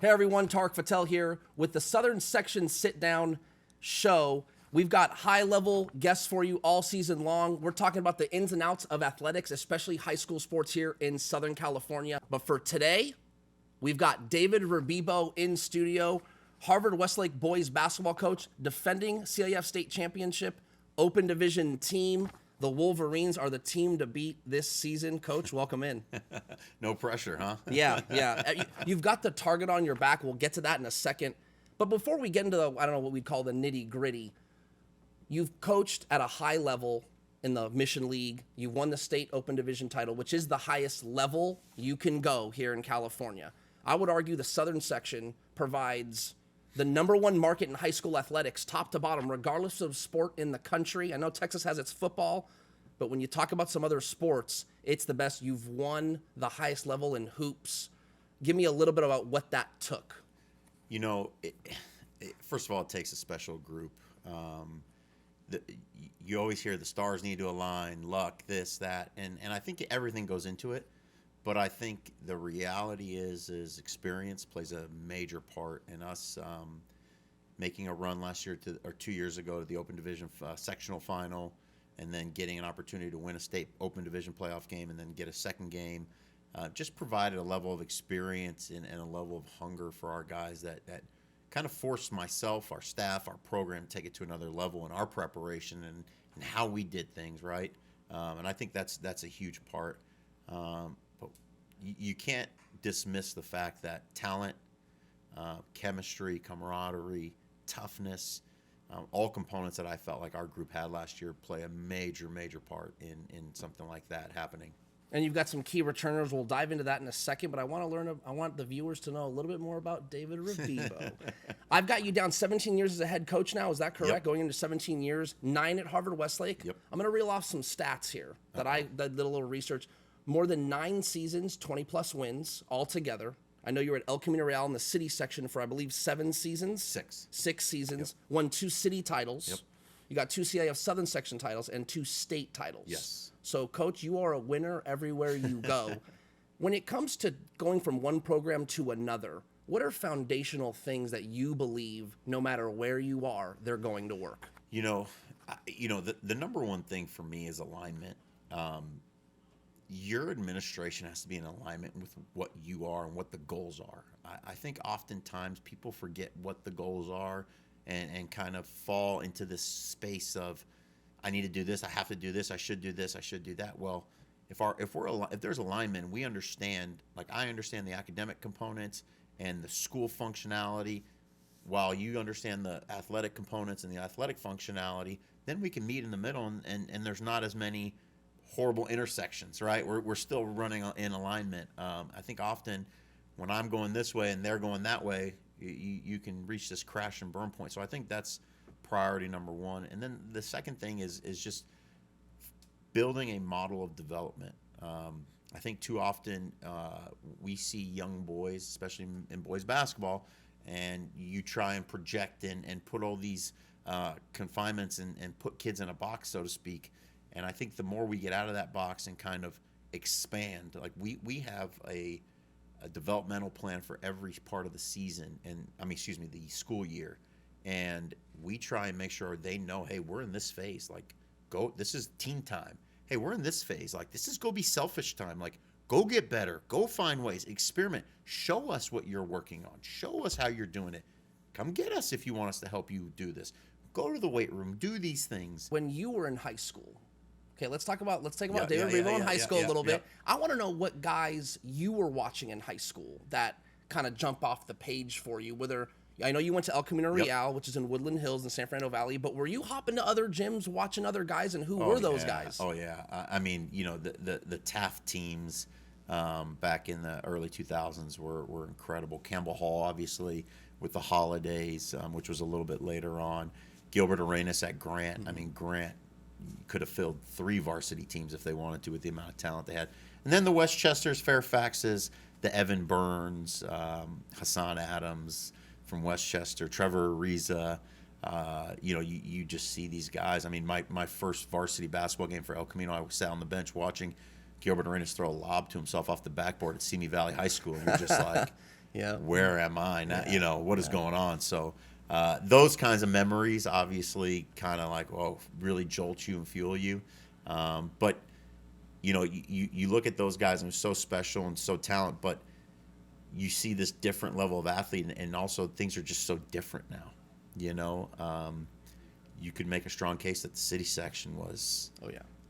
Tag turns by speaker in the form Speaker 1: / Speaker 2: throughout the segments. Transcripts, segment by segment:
Speaker 1: Hey everyone, Tarek Patel here with the Southern Section Sit-Down show. We've got high-level guests for you all season long. We're talking about the ins and outs of athletics, especially high school sports here in Southern California. But for today, we've got David Rebibo in studio, Harvard-Westlake boys basketball coach, defending CIF state championship, open division team. The Wolverines are the team to beat this season. Coach, welcome in.
Speaker 2: No pressure, huh?
Speaker 1: Yeah. You've got the target on your back. We'll get to that in a second. But before we get into the, I don't know what we'd call the nitty gritty, you've coached at a high level in the Mission League. You won the state open division title, which is the highest level you can go here in California. I would argue the Southern Section provides the #1 market in high school athletics, top to bottom, regardless of sport in the country. I know Texas has its football, but when you talk about some other sports, it's the best. You've won the highest level in hoops. Give me a little bit about what that took.
Speaker 2: You know, first of all, it takes a special group. You always hear the stars need to align, luck, this, that, and I think everything goes into it. But I think the reality is experience plays a major part in us making a run last year or 2 years ago to the Open Division sectional final, and then getting an opportunity to win a state Open Division playoff game and then get a second game. Just provided a level of experience and a level of hunger for our guys that kind of forced myself, our staff, our program to take it to another level in our preparation and how we did things, right? And I think that's a huge part. You can't dismiss the fact that talent, chemistry, camaraderie, toughness, all components that I felt like our group had last year play a major part in something like that happening.
Speaker 1: And you've got some key returners. We'll dive into that in a second, but I want the viewers to know a little bit more about David Rebibo. I've got you down 17 years as a head coach now. Is that correct?
Speaker 2: Yep.
Speaker 1: Going into 17 years, 9 at Harvard-Westlake.
Speaker 2: Yep.
Speaker 1: I'm going to reel off some stats here that I did a little research. More than 9 seasons, 20-plus wins altogether. I know you were at El Camino Real in the city section for, I believe, 7 seasons.
Speaker 2: 6.
Speaker 1: 6 seasons.
Speaker 2: Yep.
Speaker 1: Won 2 city titles.
Speaker 2: Yep.
Speaker 1: You got 2 CIF-Southern section titles and 2 state titles.
Speaker 2: Yes.
Speaker 1: So, Coach, you are a winner everywhere you go. When it comes to going from one program to another, what are foundational things that you believe, no matter where you are, they're going to work?
Speaker 2: You know, the #1 thing for me is alignment. Your administration has to be in alignment with what you are and what the goals are. I think oftentimes people forget what the goals are and kind of fall into this space of, I need to do this, I have to do this, I should do this, I should do that. Well, if there's alignment, we understand, like I understand the academic components and the school functionality, while you understand the athletic components and the athletic functionality, then we can meet in the middle and there's not as many horrible intersections, right? We're still running in alignment. I think often when I'm going this way and they're going that way, you can reach this crash and burn point. So I think that's priority #1. And then the second thing is just building a model of development. I think too often we see young boys, especially in boys basketball, and you try and project and put all these confinements and put kids in a box, so to speak. And I think the more we get out of that box and kind of expand, like we have a developmental plan for every part of the season, the school year. And we try and make sure they know, hey, we're in this phase. Like, this is teen time. Hey, we're in this phase. Like, this is go be selfish time. Like, go get better. Go find ways. Experiment. Show us what you're working on. Show us how you're doing it. Come get us if you want us to help you do this. Go to the weight room. Do these things.
Speaker 1: When you were in high school, okay, let's talk about David Rebibo in high school a little bit. I want to know what guys you were watching in high school that kind of jump off the page for you. Whether I know you went to El Camino Real, which is in Woodland Hills in San Fernando Valley, but were you hopping to other gyms watching other guys, and who were those guys?
Speaker 2: Oh yeah, I mean, the Taft teams back in the early 2000s were incredible. Campbell Hall, obviously, with the Holidays, which was a little bit later on. Gilbert Arenas at Grant. Mm-hmm. I mean, Grant could have filled 3 varsity teams if they wanted to with the amount of talent they had. And then the Westchesters, Fairfaxes, the Evan Burns, Hassan Adams from Westchester, Trevor Ariza. You just see these guys. I mean, my first varsity basketball game for El Camino, I sat on the bench watching Gilbert Arenas throw a lob to himself off the backboard at Simi Valley High School. And you're just like,
Speaker 1: Yeah.
Speaker 2: where am I now? You know, what is going on? So those kinds of memories obviously kind of like, oh, really jolt you and fuel you. But you know, you look at those guys and they're so special and so talented, but you see this different level of athlete, and also things are just so different now. You know, you could make a strong case that the city section was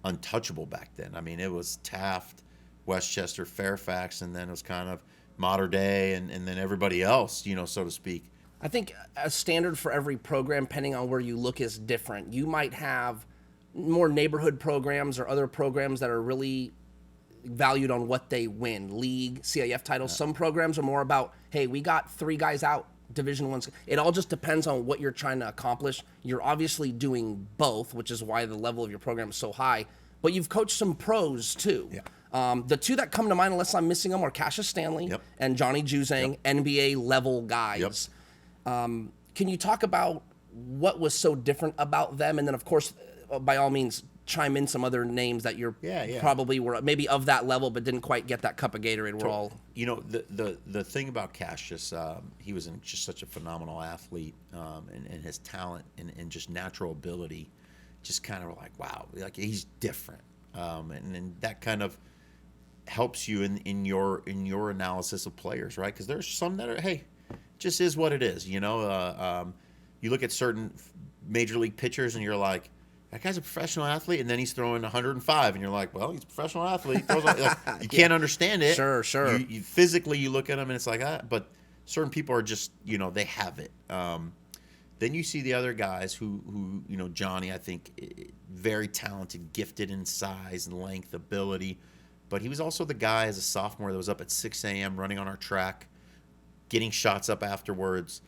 Speaker 2: untouchable back then. I mean, it was Taft, Westchester, Fairfax, and then it was kind of Mater Dei, and then everybody else, you know, so to speak.
Speaker 1: I think a standard for every program, depending on where you look, is different. You might have more neighborhood programs or other programs that are really valued on what they win, league, CIF titles. Some programs are more about, hey, we got 3 guys out, Division I. It all just depends on what you're trying to accomplish. You're obviously doing both, which is why the level of your program is so high. But you've coached some pros too. The 2 that come to mind, unless I'm missing them, are Cassius Stanley and Johnny Juzang, NBA level guys. Can you talk about what was so different about them? And then, of course, by all means, chime in some other names that you're probably were maybe of that level but didn't quite get that cup of Gatorade. We're all,
Speaker 2: you know, the thing about Cassius, he was just such a phenomenal athlete, and his talent and just natural ability, just kind of like, wow, like he's different, and that kind of helps you in your analysis of players, right? Because there's some that are, hey, just is what it is, you know. You look at certain major league pitchers and you're like, that guy's a professional athlete, and then he's throwing 105, and you're like, well, he's a professional athlete. You can't understand it.
Speaker 1: Sure.
Speaker 2: You physically, you look at him, and it's like, but certain people are just, you know, they have it. Then you see the other guys who, you know, Johnny, I think, very talented, gifted in size and length, ability, but he was also the guy as a sophomore that was up at 6 a.m. running on our track, getting shots up afterwards,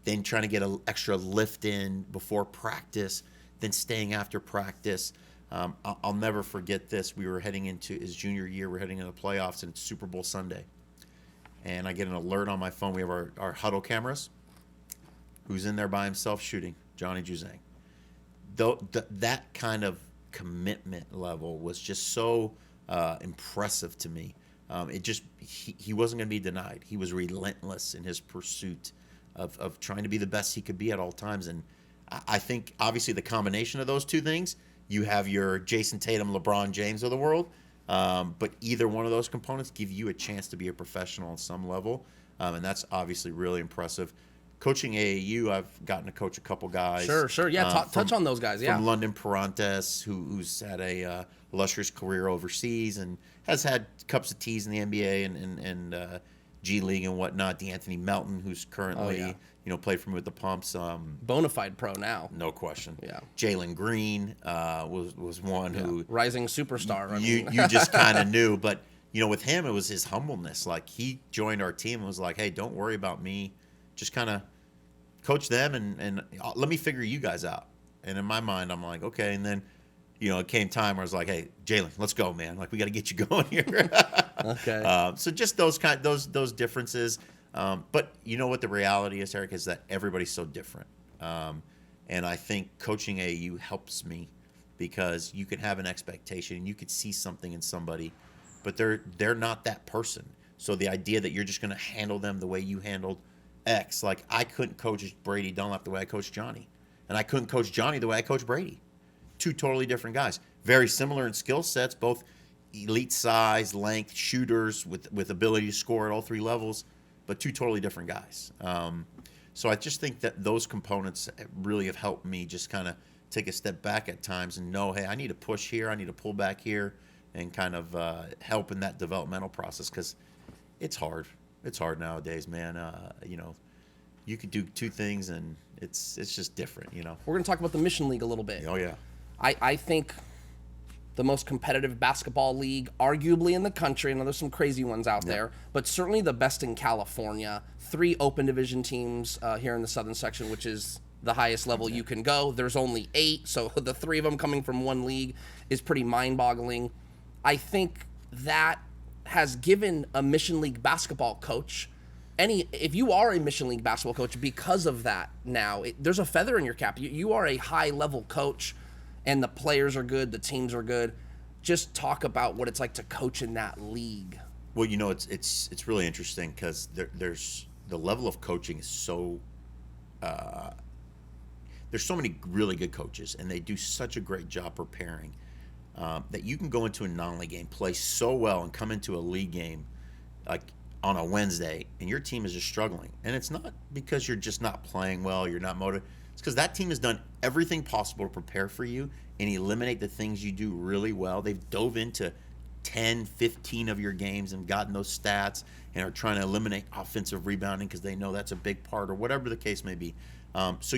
Speaker 2: then trying to get an extra lift in before practice, then staying after practice. I'll never forget this. We were heading into his junior year. We're heading into the playoffs, and it's Super Bowl Sunday. And I get an alert on my phone. We have our huddle cameras. Who's in there by himself shooting? Johnny Juzang. That kind of commitment level was just so impressive to me. He wasn't going to be denied. He was relentless in his pursuit of trying to be the best he could be at all times. And I think, obviously, the combination of those 2 things, you have your Jason Tatum, LeBron James of the world, but either one of those components give you a chance to be a professional on some level, and that's obviously really impressive. Coaching AAU, I've gotten to coach a couple guys.
Speaker 1: Sure. Yeah, touch on those guys, yeah.
Speaker 2: From London Parantes, who's had a illustrious career overseas and has had cups of teas in the NBA and G League and whatnot. DeAnthony Melton, who's currently you know, played for me with the Pumps.
Speaker 1: Bonafide pro now.
Speaker 2: No question.
Speaker 1: Yeah.
Speaker 2: Jalen Green was one who
Speaker 1: rising superstar.
Speaker 2: You just kind of knew, but you know, with him it was his humbleness. Like, he joined our team and was like, hey, don't worry about me, just kind of coach them and let me figure you guys out. And in my mind, I'm like, okay. And then, you know, it came time where I was like, hey, Jalen, let's go, man. Like, we got to get you going here.
Speaker 1: Okay.
Speaker 2: So just those differences. But you know what the reality is, Tarek, is that everybody's so different. And I think coaching AAU helps me because you can have an expectation and you could see something in somebody, but they're not that person. So the idea that you're just going to handle them the way you handled X, like I couldn't coach Brady Dunlap the way I coached Johnny, and I couldn't coach Johnny the way I coached Brady. 2 totally different guys, very similar in skill sets, both elite size, length, shooters with ability to score at all 3 levels, but 2 totally different guys. So I just think that those components really have helped me just kind of take a step back at times and know, hey, I need to push here, I need to pull back here, and kind of help in that developmental process, because it's hard. It's hard nowadays, man. You know, you could do 2 things, and it's just different, you know.
Speaker 1: We're going to talk about the Mission League a little bit.
Speaker 2: Oh, yeah.
Speaker 1: I think the most competitive basketball league, arguably in the country. I know there's some crazy ones out there, but certainly the best in California. 3 open division teams here in the Southern section, which is the highest level you can go. There's only 8, so the 3 of them coming from one league is pretty mind-boggling. I think that has given a Mission League basketball coach if you are a Mission League basketball coach, because of that now, there's a feather in your cap. You are a high-level coach, and the players are good, the teams are good. Just talk about what it's like to coach in that league.
Speaker 2: Well, it's really interesting because there's the level of coaching is so there's so many really good coaches, and they do such a great job preparing that you can go into a non-league game, play so well, and come into a league game like on a Wednesday, and your team is just struggling. And it's not because you're just not playing well, you're not motivated. It's because that team has done everything possible to prepare for you and eliminate the things you do really well. They've dove into 10, 15 of your games and gotten those stats and are trying to eliminate offensive rebounding because they know that's a big part, or whatever the case may be. So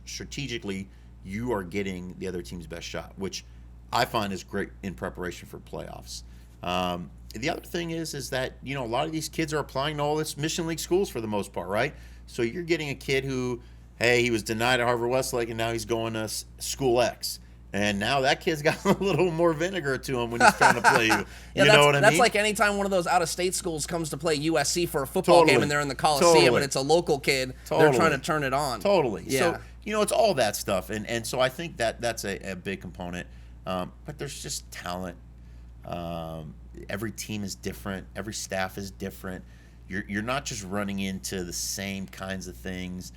Speaker 2: strategically you are getting the other team's best shot, which I find is great in preparation for playoffs. The other thing is that, a lot of these kids are applying to all this Mission League schools for the most part, right? So you're getting a kid who, hey, he was denied at Harvard-Westlake and now he's going to school X. And now that kid's got a little more vinegar to him when he's trying to play you.
Speaker 1: Yeah,
Speaker 2: you know what I mean?
Speaker 1: That's like anytime one of those out-of-state schools comes to play USC for a football game and they're in the Coliseum and it's a local kid, they're trying to turn it on.
Speaker 2: Totally.
Speaker 1: Yeah.
Speaker 2: So, it's all that stuff. And so I think that's a big component. But there's just talent. Every team is different. Every staff is different. You're not just running into the same kinds of things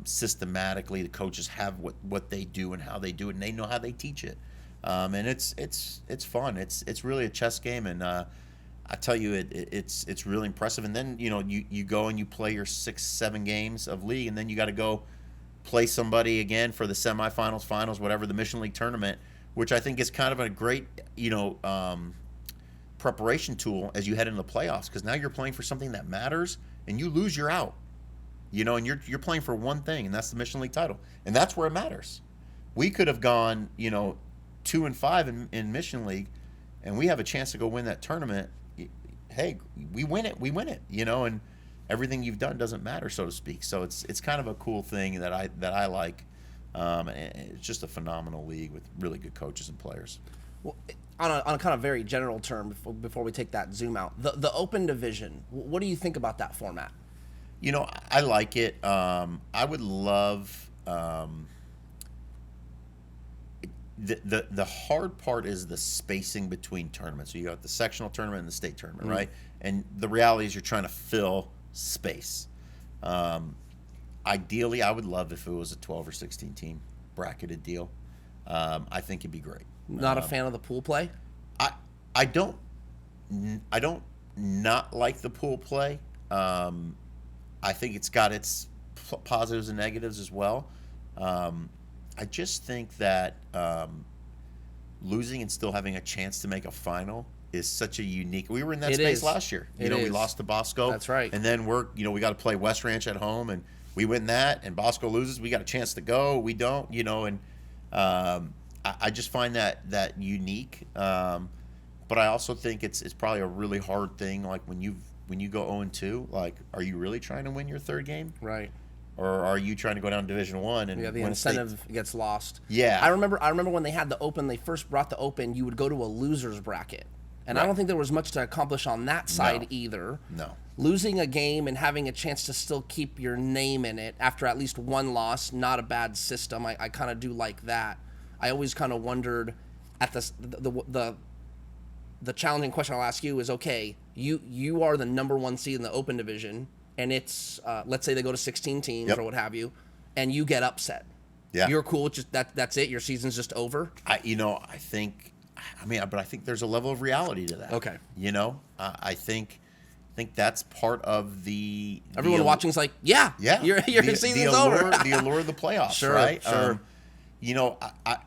Speaker 2: systematically. The coaches have what they do and how they do it, and they know how they teach it. And it's fun. It's really a chess game, and I tell you, it's really impressive. And then you go and you play your 6-7 games of league, and then you got to go play somebody again for the semifinals, finals, whatever, the Mission League tournament, which I think is kind of a great preparation tool as you head into the playoffs, because now you're playing for something that matters, and you lose, you're out. And you're playing for one thing, and that's the Mission League title, and that's where it matters. We could have gone 2-5 in Mission League, and we have a chance to go win that tournament. Hey, we win it, and everything you've done doesn't matter, so to speak. So it's kind of a cool thing that I like. And it's just a phenomenal league with really good coaches and players.
Speaker 1: Well, on a kind of very general term, before we take that zoom out, the Open Division, what do you think about that format?
Speaker 2: I like it. I would love the hard part is the spacing between tournaments. So you got the sectional tournament and the state tournament, right? And the reality is you're trying to fill space. Ideally, I would love if it was a 12 or 16 team bracketed deal. I think it'd be great.
Speaker 1: Not a fan of the pool play?
Speaker 2: I don't not like the pool play. I think it's got its positives and negatives as well. I just think that losing and still having a chance to make a final is such a unique. We were in that space last year. We lost to Bosco.
Speaker 1: That's right.
Speaker 2: And then we got to play West Ranch at home, and we win that. And Bosco loses, we got a chance to go. We don't. And I just find that unique. But I also think it's probably a really hard thing. Like when you go 0-2, like, are you really trying to win your third game?
Speaker 1: Right.
Speaker 2: Or are you trying to go down to Division I and
Speaker 1: the incentive gets lost?
Speaker 2: Yeah.
Speaker 1: I remember when they had the Open, they first brought the Open, you would go to a loser's bracket. And right. I don't think there was much to accomplish on that side either.
Speaker 2: No.
Speaker 1: Losing a game and having a chance to still keep your name in it after at least one loss, not a bad system. I kind of do like that. I always kind of wondered at the challenging question I'll ask you is, okay, you are the number 1 seed in the Open Division, and it's let's say they go to 16 teams or what have you, and you get upset.
Speaker 2: Yeah.
Speaker 1: You're cool. Just that's it. Your season's just over.
Speaker 2: I think there's a level of reality to that.
Speaker 1: Okay.
Speaker 2: I think that's part of the
Speaker 1: everyone watching's like, yeah, your season's over.
Speaker 2: The allure of the playoffs,
Speaker 1: sure,
Speaker 2: right?
Speaker 1: Sure.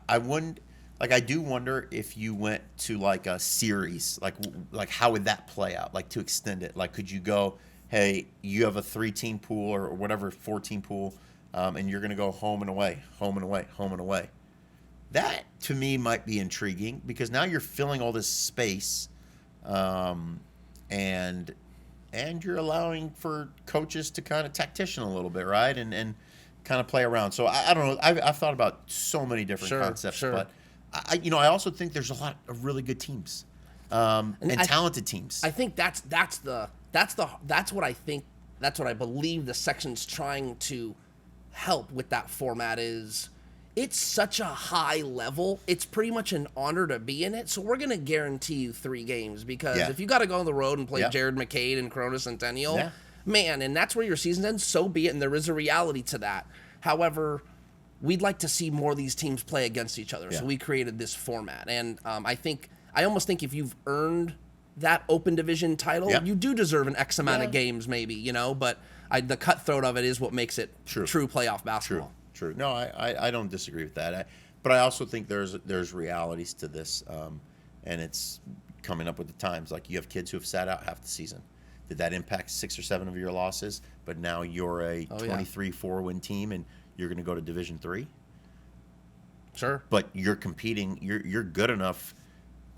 Speaker 2: I wouldn't. Like, I do wonder if you went to like a series, like how would that play out? Like, to extend it, like, could you go, hey, you have a 3-team pool or whatever, 4-team pool, and you're going to go home and away, home and away, home and away. That to me might be intriguing because now you're filling all this space, and you're allowing for coaches to kind of tactician a little bit, right? And kind of play around. So I don't know. I've thought about so many different concepts, but I also think there's a lot of really good teams, and talented teams.
Speaker 1: I think that's what I believe the section's trying to help with that format is it's such a high level. It's pretty much an honor to be in it. So we're going to guarantee you 3 games because if you got to go on the road and play Jared McCade and Corona Centennial, man, and that's where your season ends, so be it. And there is a reality to that. However, we'd like to see more of these teams play against each other. So we created this format. And I almost think if you've earned that open division title, you do deserve an X amount of games maybe, you know, but the cutthroat of it is what makes it true playoff basketball.
Speaker 2: True. No, I don't disagree with that. But I also think there's realities to this, and it's coming up with the times. Like you have kids who have sat out half the season. Did that impact 6 or 7 of your losses? But now you're a 23-4 win team, and you're going to go to Division III.
Speaker 1: Sure.
Speaker 2: But you're competing. You're good enough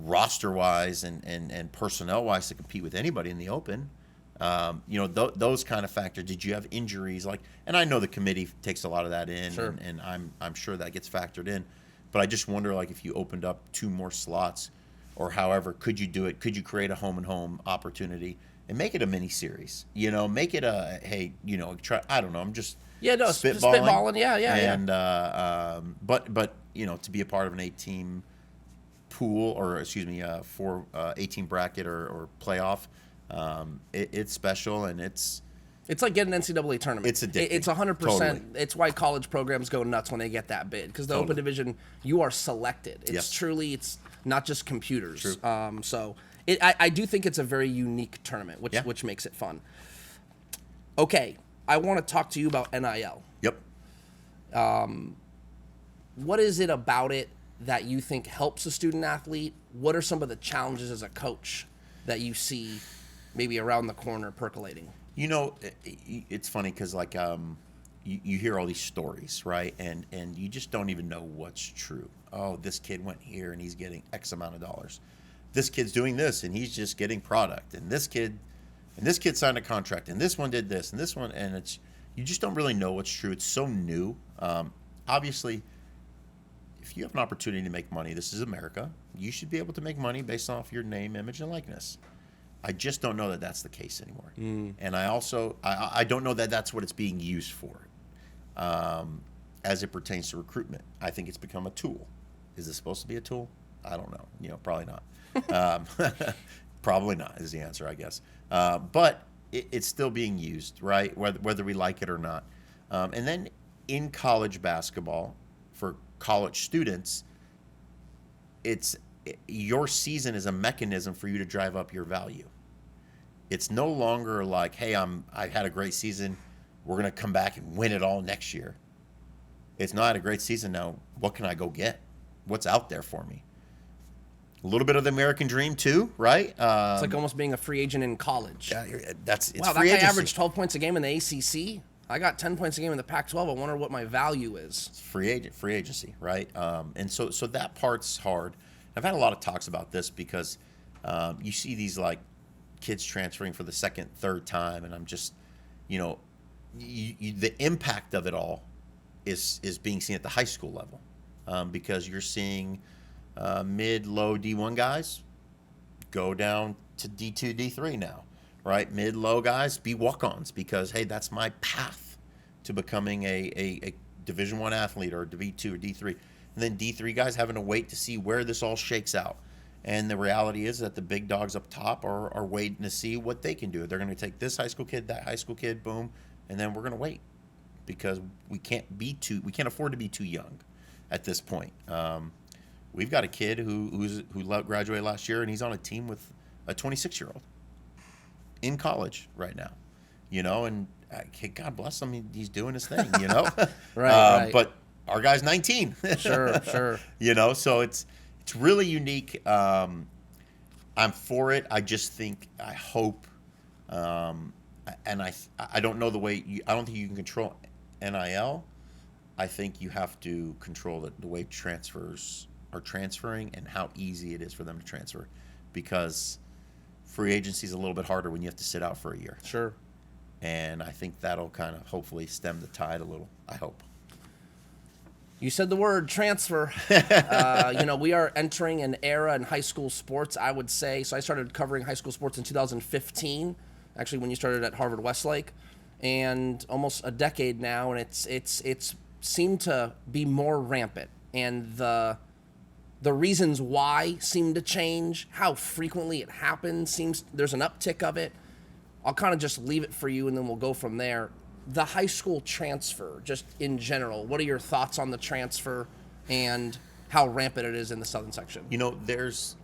Speaker 2: roster-wise and personnel-wise to compete with anybody in the open. You know, those kind of factors. Did you have injuries? And I know the committee takes a lot of that in, and I'm sure that gets factored in. But I just wonder, if you opened up 2 more slots, or however, could you do it? Could you create a home-and-home opportunity and make it a mini series? You know, make it a try. I don't know. I'm just spitballing. And but you know, to be a part of an 8-team pool, or 8-team bracket or playoff. It's special, and it's
Speaker 1: like getting an NCAA tournament.
Speaker 2: It's addicting.
Speaker 1: It's 100%.
Speaker 2: Totally.
Speaker 1: It's why college programs go nuts when they get that bid, because the open division, you are selected. It's truly, it's not just computers.
Speaker 2: True.
Speaker 1: So I do think it's a very unique tournament, which makes it fun. Okay, I want to talk to you about NIL.
Speaker 2: Yep.
Speaker 1: What is it about it that you think helps a student athlete? What are some of the challenges as a coach that you see maybe around the corner percolating?
Speaker 2: You know, it's funny because you hear all these stories, right? And you just don't even know what's true. Oh, this kid went here and he's getting X amount of dollars. This kid's doing this and he's just getting product. And this kid signed a contract, and this one did this, and this one, and you just don't really know what's true. It's so new. Obviously, if you have an opportunity to make money, this is America. You should be able to make money based off your name, image, and likeness. I just don't know that that's the case anymore. And I also I don't know that that's what it's being used for, as it pertains to recruitment. I think it's become a tool. Is it supposed to be a tool? I don't know. You know, probably not. Probably not is the answer, I guess. But it's still being used, right? Whether we like it or not. And then in college basketball, for college students, your season is a mechanism for you to drive up your value. It's no longer like, hey, I had a great season, we're going to come back and win it all next year. It's not a great season now. What can I go get? What's out there for me? A little bit of the American dream too, right?
Speaker 1: It's like almost being a free agent in college.
Speaker 2: It's
Speaker 1: wow,
Speaker 2: free
Speaker 1: that guy
Speaker 2: agency.
Speaker 1: averaged 12 points a game in the ACC. I got 10 points a game in the Pac-12. I wonder what my value is.
Speaker 2: It's free agency, right? And so that part's hard. I've had a lot of talks about this because you see these kids transferring for the second, third time, and I'm just, the impact of it all is being seen at the high school level, because you're seeing mid-low D1 guys go down to D2, D3 now, right? Mid-low guys be walk-ons because, hey, that's my path to becoming a Division I athlete, or D2 or D3. And then D3 guys having to wait to see where this all shakes out. And the reality is that the big dogs up top are waiting to see what they can do. They're going to take this high school kid, that high school kid, boom, and then we're going to wait because we can't afford to be too young at this point. We've got a kid who graduated last year, and he's on a team with a 26-year-old in college right now, and God bless him, he's doing his thing,
Speaker 1: right.
Speaker 2: But our guy's 19.
Speaker 1: Sure.
Speaker 2: So it's really unique. I'm for it. I just think, I hope, and I don't know the way. I don't think you can control NIL. I think you have to control the way transfers are transferring and how easy it is for them to transfer, because free agency is a little bit harder when you have to sit out for a year.
Speaker 1: Sure.
Speaker 2: And I think that'll kind of hopefully stem the tide a little, I hope.
Speaker 1: You said the word transfer. We are entering an era in high school sports, I would say. So I started covering high school sports in 2015, actually when you started at Harvard-Westlake, and almost a decade now. And it's seem to be more rampant, and the reasons why seem to change. How frequently it happens seems there's an uptick of it. I'll kind of just leave it for you, and then we'll go from there. The high school transfer, just in general, what are your thoughts on the transfer and how rampant it is in the Southern section?
Speaker 2: You know, there's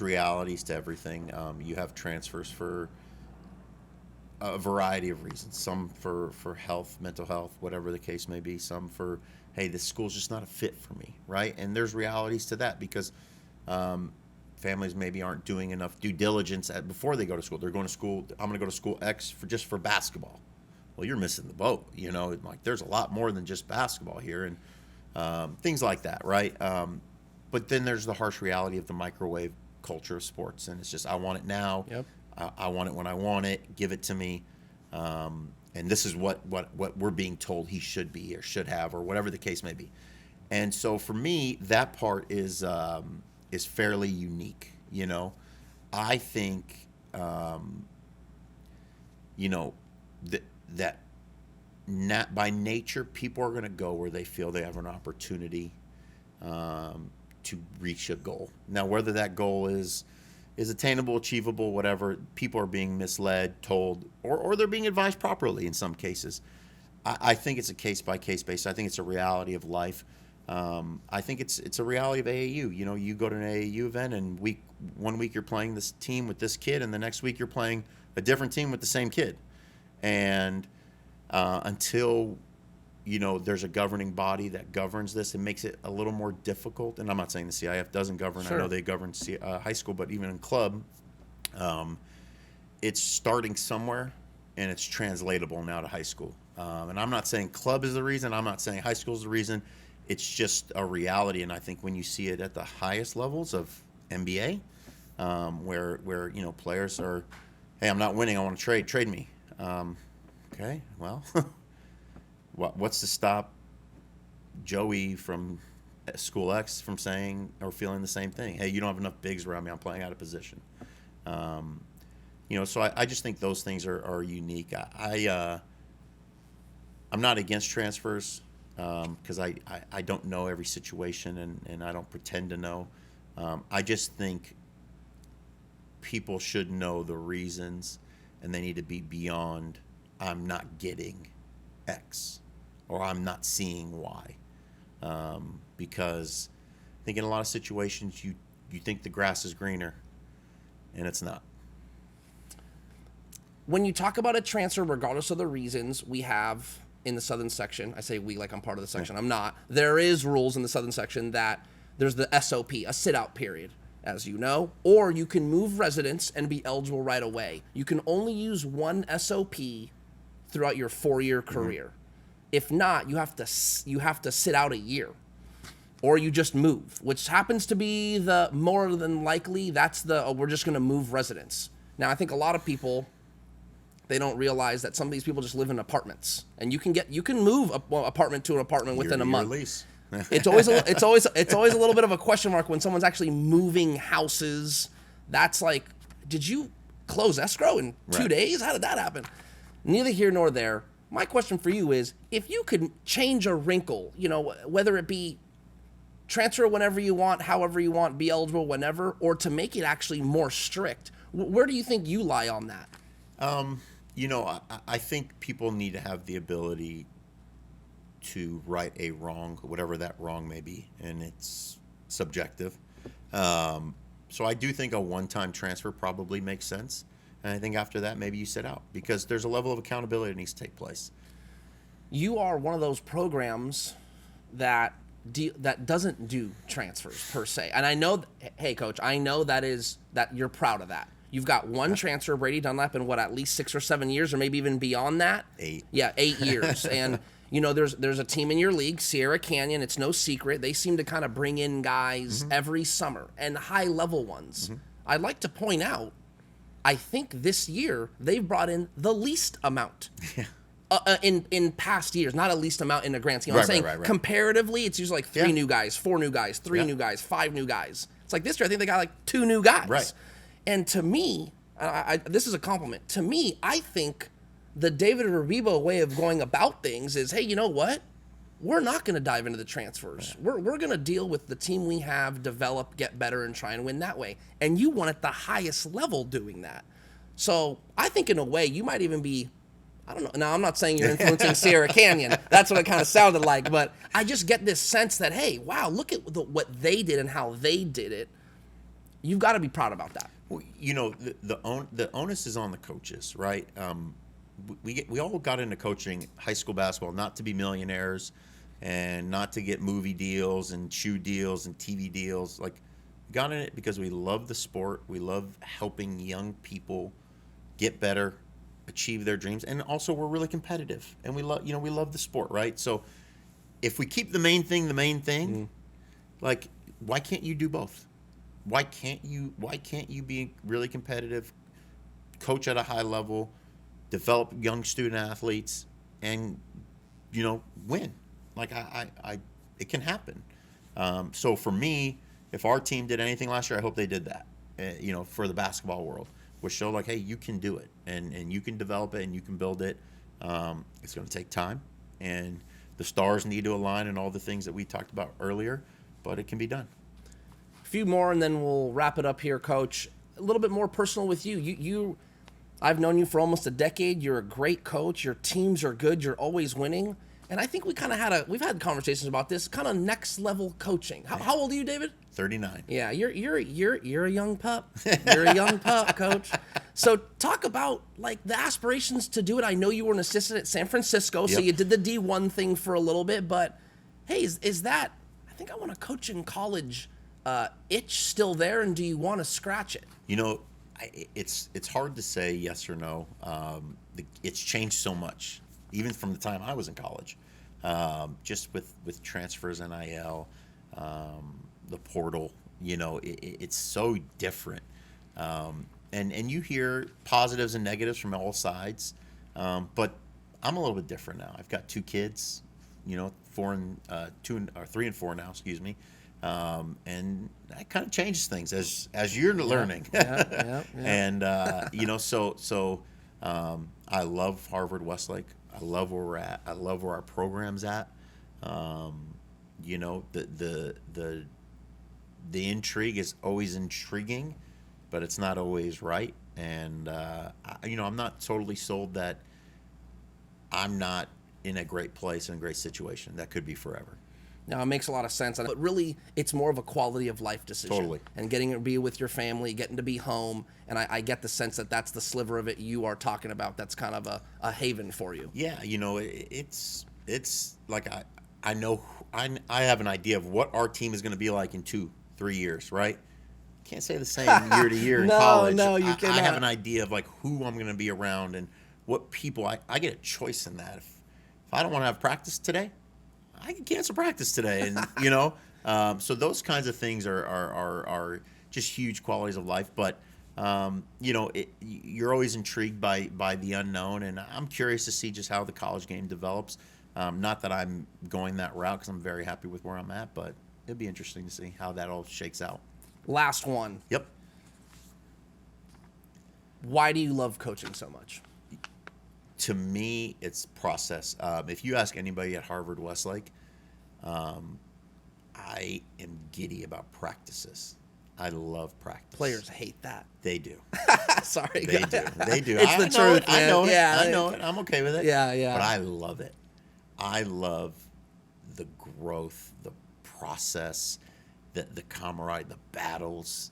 Speaker 2: realities to everything. You have transfers for a variety of reasons. Some for health, mental health, whatever the case may be. Some for, hey, this school's just not a fit for me, right? And there's realities to that because families maybe aren't doing enough due diligence before they go to school. They're going to school, I'm going to go to school X just for basketball. Well, you're missing the boat, you know. Like, there's a lot more than just basketball here, and things like that, right? But then there's the harsh reality of the microwave culture of sports, and it's just, I want it now.
Speaker 1: Yep.
Speaker 2: I want it when I want it. Give it to me. And this is what we're being told he should be or should have, or whatever the case may be. And so for me, that part is fairly unique. You know, I think you know that by nature, people are going to go where they feel they have an opportunity to reach a goal. Now, whether that goal is attainable, achievable, whatever, people are being misled, told, or they're being advised properly in some cases. I think it's a case-by-case basis. I think it's a reality of life. I think it's a reality of AAU. You know, you go to an AAU event, and one week you're playing this team with this kid, and the next week you're playing a different team with the same kid. And until, you know, there's a governing body that governs this, it makes it a little more difficult. And I'm not saying the CIF doesn't govern. Sure. I know they govern high school, but even in club, it's starting somewhere, and it's translatable now to high school. And I'm not saying club is the reason. I'm not saying high school is the reason. It's just a reality. And I think when you see it at the highest levels of NBA, where you know, players are, hey, I'm not winning, I want to trade me. Okay, well, what's to stop Joey from School X from saying or feeling the same thing? Hey, you don't have enough bigs around me, I'm playing out of position. You know, so I just think those things are unique. I'm not against transfers because I don't know every situation, and I don't pretend to know. I just think people should know the reasons, and they need to be beyond, I'm not getting X or I'm not seeing Y. Because I think in a lot of situations you think the grass is greener, and it's not.
Speaker 1: When you talk about a transfer, regardless of the reasons, we have in the Southern section, I say we like I'm part of the section, I'm not. There is rules in the Southern section that there's the SOP, a sit-out period, as you know, or you can move residence and be eligible right away. You can only use one SOP throughout your 4-year career. Mm-hmm. If not, you have to sit out a year, or you just move, which happens to be the more than likely. That's we're just going to move residence. Now, I think a lot of people, they don't realize that some of these people just live in apartments, and you can move apartment to an apartment within a month.
Speaker 2: Lease.
Speaker 1: It's always a little bit of a question mark when someone's actually moving houses. That's like, did you close escrow in 2 days? How did that happen? Neither here nor there. My question for you is, if you could change a wrinkle, you know, whether it be transfer whenever you want, however you want, be eligible whenever, or to make it actually more strict, where do you think you lie on that?
Speaker 2: You know, I think people need to have the ability to right a wrong, whatever that wrong may be, and it's subjective. So I do think a one-time transfer probably makes sense, and I think after that maybe you sit out, because there's a level of accountability that needs to take place.
Speaker 1: You are one of those programs that doesn't do transfers per se, and I know, hey coach, I know that you're proud of that. You've got one transfer, Brady Dunlap, in at least 6 or 7 years, or maybe even beyond that.
Speaker 2: 8. Yeah,
Speaker 1: 8 years. And you know, there's a team in your league, Sierra Canyon. It's no secret. They seem to kind of bring in guys every summer, and high-level ones. I'd like to point out, I think this year they've brought in the least amount. In past years, not a least amount in a grand scheme. I'm saying comparatively, it's usually like 3 new guys, 4 new guys, 3 new guys, 5 new guys. It's like this year, I think they got like 2 new guys.
Speaker 2: Right.
Speaker 1: And to me, this is a compliment. To me, I think the David Rebibo way of going about things is, hey, you know what? we're not going to dive into the transfers. We're going to deal with the team we have, develop, get better, and try and win that way. And you won at the highest level doing that. So I think in a way you might even be, I don't know. Now, I'm not saying you're influencing Sierra Canyon. That's what it kind of sounded like. But I just get this sense that, hey, wow, look at what they did and how they did it. You've got to be proud about that.
Speaker 2: Well, you know, the onus is on the coaches, right? We all got into coaching high school basketball not to be millionaires and not to get movie deals and shoe deals and TV deals. Like, we got in it because we love the sport. We love helping young people get better, achieve their dreams, and also we're really competitive and we love the sport, right? So if we keep the main thing, like, why can't you do both? Why can't you be really competitive, coach at a high level, develop young student athletes, and win? Like, it can happen. So for me, if our team did anything last year, I hope they did that. For the basketball world, was show like, hey, you can do it, and you can develop it, and you can build it. It's going to take time, and the stars need to align, and all the things that we talked about earlier, but it can be done.
Speaker 1: A few more, and then we'll wrap it up here, Coach. A little bit more personal with you. I've known you for almost a decade. You're a great coach. Your teams are good. You're always winning. And I think we've had conversations about this kind of next level coaching. How old are you, David?
Speaker 2: 39.
Speaker 1: Yeah, you're a young pup. You're a young pup, Coach. So talk about like the aspirations to do it. I know you were an assistant at San Francisco, so you did the D1 thing for a little bit. But hey, is that? I think I want to coach in college. Itch still there, and do you want to scratch it?
Speaker 2: It's hard to say yes or no. It's changed so much, even from the time I was in college. Just with transfers, NIL, the portal, it's so different. And you hear positives and negatives from all sides. But I'm a little bit different now. I've got 2 kids, 3 and 4 now, excuse me. And that kind of changes things as you're learning.
Speaker 1: Yeah.
Speaker 2: And so I love Harvard-Westlake. I love where we're at. I love where our program's at. The intrigue is always intriguing, but it's not always right. And I'm not totally sold that I'm not in a great place, in a great situation. That could be forever.
Speaker 1: No, it makes a lot of sense. But really, it's more of a quality of life decision.
Speaker 2: Totally.
Speaker 1: And getting to be with your family, getting to be home. And I get the sense that that's the sliver of it you are talking about. That's kind of a haven for you.
Speaker 2: Yeah, it's like I know I have an idea of what our team is going to be like in 2-3 years, right? Can't say the same year to year in college.
Speaker 1: No, you cannot.
Speaker 2: I have an idea of like who I'm going to be around and what people. I get a choice in that. If I don't want to have practice today, I can cancel practice today, and so those kinds of things are just huge qualities of life. But you're always intrigued by the unknown, and I'm curious to see just how the college game develops. Not that I'm going that route because I'm very happy with where I'm at, but it'd be interesting to see how that all shakes out.
Speaker 1: Last one.
Speaker 2: Yep.
Speaker 1: Why do you love coaching so much?
Speaker 2: To me, it's process. If you ask anybody at Harvard-Westlake, I am giddy about practices. I love practice.
Speaker 1: Players hate that.
Speaker 2: They do.
Speaker 1: Sorry.
Speaker 2: They do. They do.
Speaker 1: It's the truth, man.
Speaker 2: I know it.
Speaker 1: Yeah,
Speaker 2: I know it. I'm okay with it.
Speaker 1: Yeah.
Speaker 2: But I love it. I love the growth, the process, the camaraderie, the battles,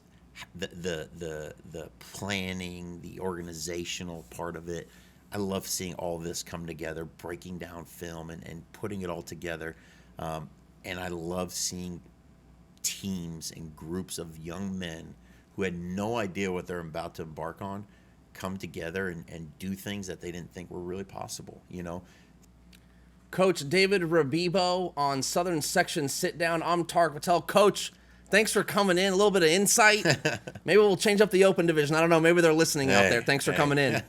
Speaker 2: the planning, the organizational part of it. I love seeing all this come together, breaking down film and putting it all together. And I love seeing teams and groups of young men who had no idea what they're about to embark on come together and do things that they didn't think were really possible,
Speaker 1: Coach David Rebibo on Southern Section Sit-Down. I'm Tarek Patel. Coach, thanks for coming in. A little bit of insight. Maybe we'll change up the open division. I don't know. Maybe they're listening out there. Thanks for coming in.